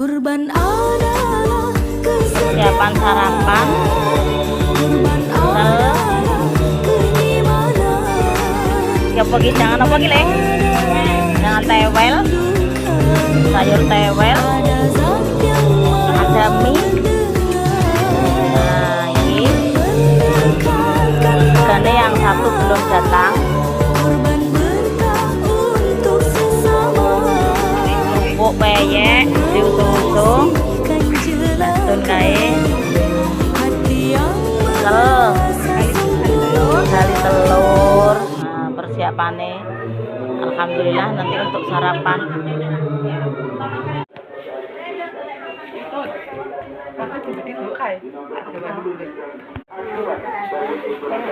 Kurban adalah Siapan sarapan. Siapa jangan apa gile? Jangan tewel, sayur tewel, ada mie. Nah ini, karena yang satu belum datang. Buk peyek, diusung-usung, tun kae, kali telur. Nah, persiapannya, alhamdulillah nanti untuk sarapan.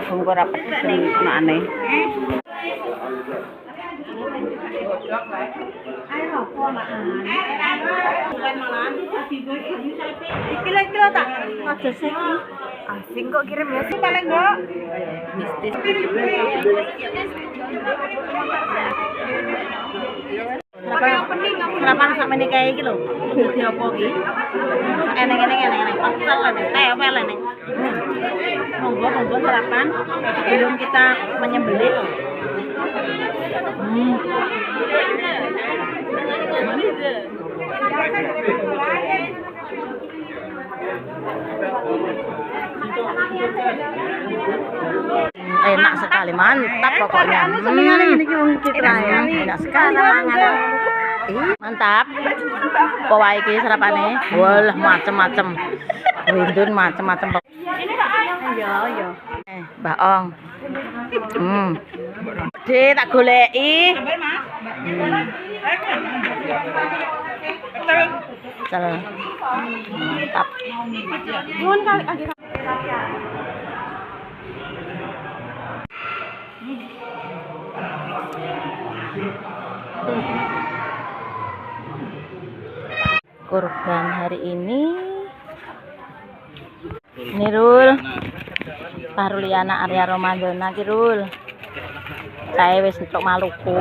Tunggu rapat di aneh. Kilo tak? Ada sih. Asing kok kirim ya sih paling enggak. Mistis. Kenapa sampe ini kayak gitu? Di apa iki? Eneng. Pasal eneng. Apa eneng? Monggo sarapan sebelum kita menyembelih. Enak sekali, mantap pokoknya. Enak sekali. Mantap. Bawa iki sarapane. Walah macem-macem. Windun macem-macem. Iya. Mbak Ong. Dek tak goleki. Mantap. Nuwun kali kurban hari ini Nirul Paruliana Arya Romadhona Kirul saya wis entuk Maluku.